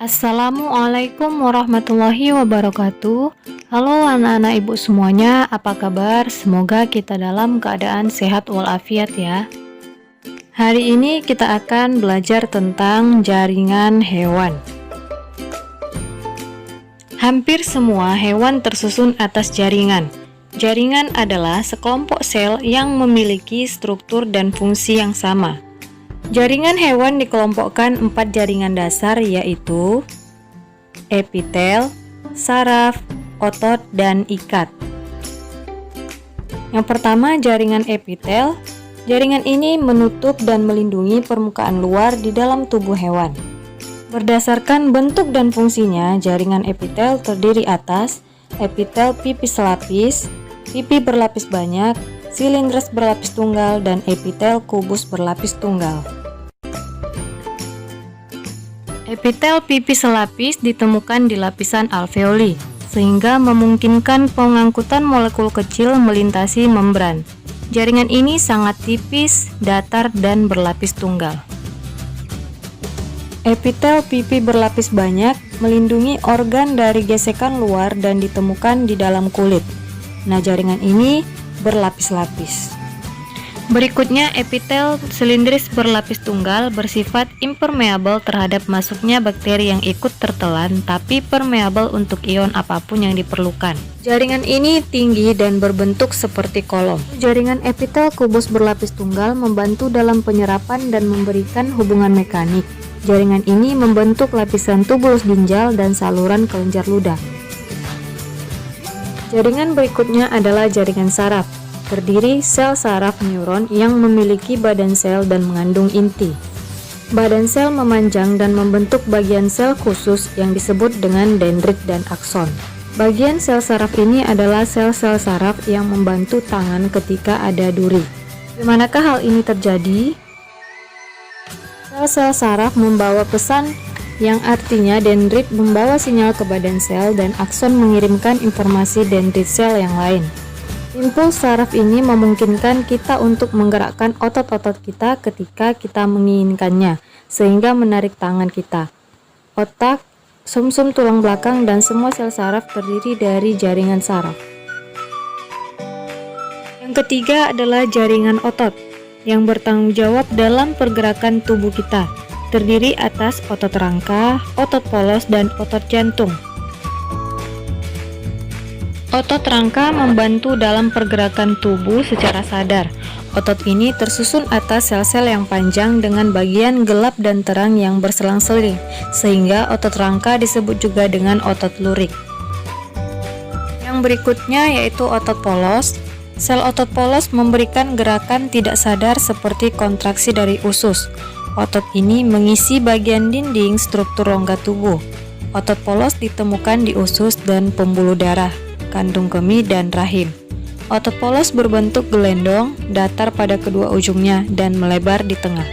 Assalamualaikum warahmatullahi wabarakatuh. Halo anak-anak ibu semuanya, apa kabar? Semoga kita dalam keadaan sehat walafiat ya. Hari ini kita akan belajar tentang jaringan hewan. Hampir semua hewan tersusun atas jaringan. Jaringan adalah sekelompok sel yang memiliki struktur dan fungsi yang sama. Jaringan hewan dikelompokkan 4 jaringan dasar, yaitu epitel, saraf, otot, dan ikat. Yang pertama, jaringan epitel. Jaringan ini menutup dan melindungi permukaan luar di dalam tubuh hewan. Berdasarkan bentuk dan fungsinya, jaringan epitel terdiri atas epitel pipi selapis, pipi berlapis banyak, silindris berlapis tunggal, dan epitel kubus berlapis tunggal. Epitel pipi selapis ditemukan di lapisan alveoli, sehingga memungkinkan pengangkutan molekul kecil melintasi membran. Jaringan ini sangat tipis, datar, dan berlapis tunggal. Epitel pipi berlapis banyak melindungi organ dari gesekan luar dan ditemukan di dalam kulit. Nah, jaringan ini berlapis-lapis. Berikutnya, epitel silindris berlapis tunggal bersifat impermeable terhadap masuknya bakteri yang ikut tertelan, tapi permeable untuk ion apapun yang diperlukan. Jaringan ini tinggi dan berbentuk seperti kolom. Jaringan epitel kubus berlapis tunggal membantu dalam penyerapan dan memberikan hubungan mekanik. Jaringan ini membentuk lapisan tubulus ginjal dan saluran kelenjar ludah. Jaringan berikutnya adalah jaringan saraf. Terdiri sel saraf neuron yang memiliki badan sel dan mengandung inti. Badan sel memanjang dan membentuk bagian sel khusus yang disebut dengan dendrit dan akson. Bagian sel saraf ini adalah sel-sel saraf yang membantu tangan ketika ada duri. Bagaimanakah hal ini terjadi? Sel-sel saraf membawa pesan yang artinya dendrit membawa sinyal ke badan sel dan akson mengirimkan informasi dendrit sel yang lain. Impuls saraf ini memungkinkan kita untuk menggerakkan otot-otot kita ketika kita menginginkannya, sehingga menarik tangan kita. Otak, sumsum tulang belakang, dan semua sel saraf terdiri dari jaringan saraf. Yang ketiga adalah jaringan otot, yang bertanggung jawab dalam pergerakan tubuh kita. Terdiri atas otot rangka, otot polos, dan otot jantung. Otot rangka membantu dalam pergerakan tubuh secara sadar. Otot ini tersusun atas sel-sel yang panjang dengan bagian gelap dan terang yang berselang-seling, sehingga otot rangka disebut juga dengan otot lurik. Yang berikutnya yaitu otot polos. Sel otot polos memberikan gerakan tidak sadar seperti kontraksi dari usus. Otot ini mengisi bagian dinding struktur rongga tubuh. Otot polos ditemukan di usus dan pembuluh darah, kandung kemih, dan rahim. Otot polos berbentuk gelendong, datar pada kedua ujungnya, dan melebar di tengah.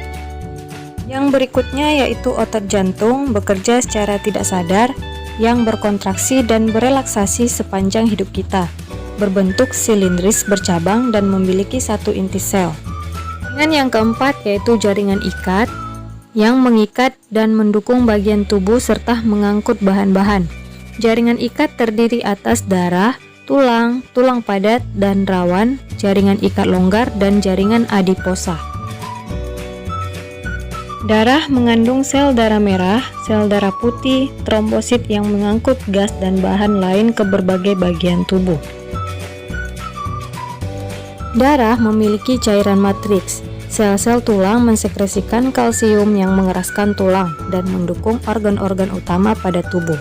Yang berikutnya yaitu otot jantung, bekerja secara tidak sadar, yang berkontraksi dan berelaksasi sepanjang hidup kita, berbentuk silindris bercabang dan memiliki satu inti sel. Jaringan yang keempat yaitu jaringan ikat, yang mengikat dan mendukung bagian tubuh serta mengangkut bahan-bahan. Jaringan ikat terdiri atas darah, tulang, tulang padat, dan rawan, jaringan ikat longgar, dan jaringan adiposa. Darah mengandung sel darah merah, sel darah putih, trombosit yang mengangkut gas dan bahan lain ke berbagai bagian tubuh. Darah memiliki cairan matriks. Sel-sel tulang mensekresikan kalsium yang mengeraskan tulang dan mendukung organ-organ utama pada tubuh.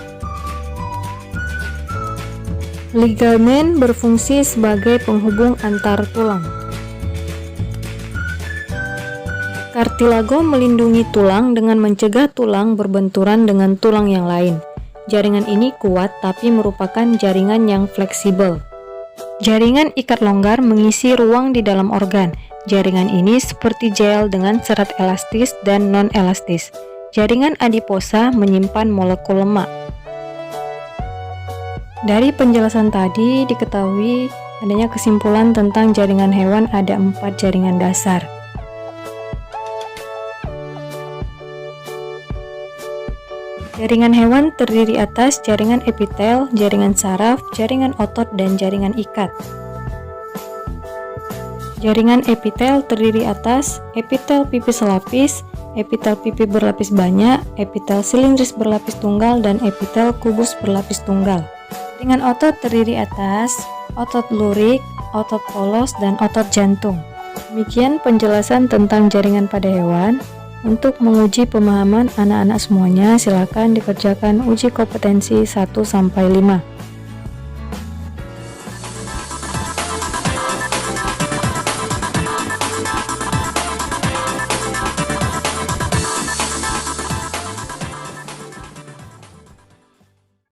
Ligamen berfungsi sebagai penghubung antar tulang. Kartilago melindungi tulang dengan mencegah tulang berbenturan dengan tulang yang lain. Jaringan ini kuat tapi merupakan jaringan yang fleksibel. Jaringan ikat longgar mengisi ruang di dalam organ. Jaringan ini seperti gel dengan serat elastis dan non-elastis. Jaringan adiposa menyimpan molekul lemak. Dari penjelasan tadi diketahui adanya kesimpulan tentang jaringan hewan ada 4 jaringan dasar. Jaringan hewan terdiri atas jaringan epitel, jaringan saraf, jaringan otot, dan jaringan ikat. Jaringan epitel terdiri atas epitel pipi selapis, epitel pipi berlapis banyak, epitel silindris berlapis tunggal, dan epitel kubus berlapis tunggal. Jaringan otot terdiri atas otot lurik, otot polos, dan otot jantung. Demikian penjelasan tentang jaringan pada hewan. Untuk menguji pemahaman anak-anak semuanya, silakan dikerjakan uji kompetensi 1-5.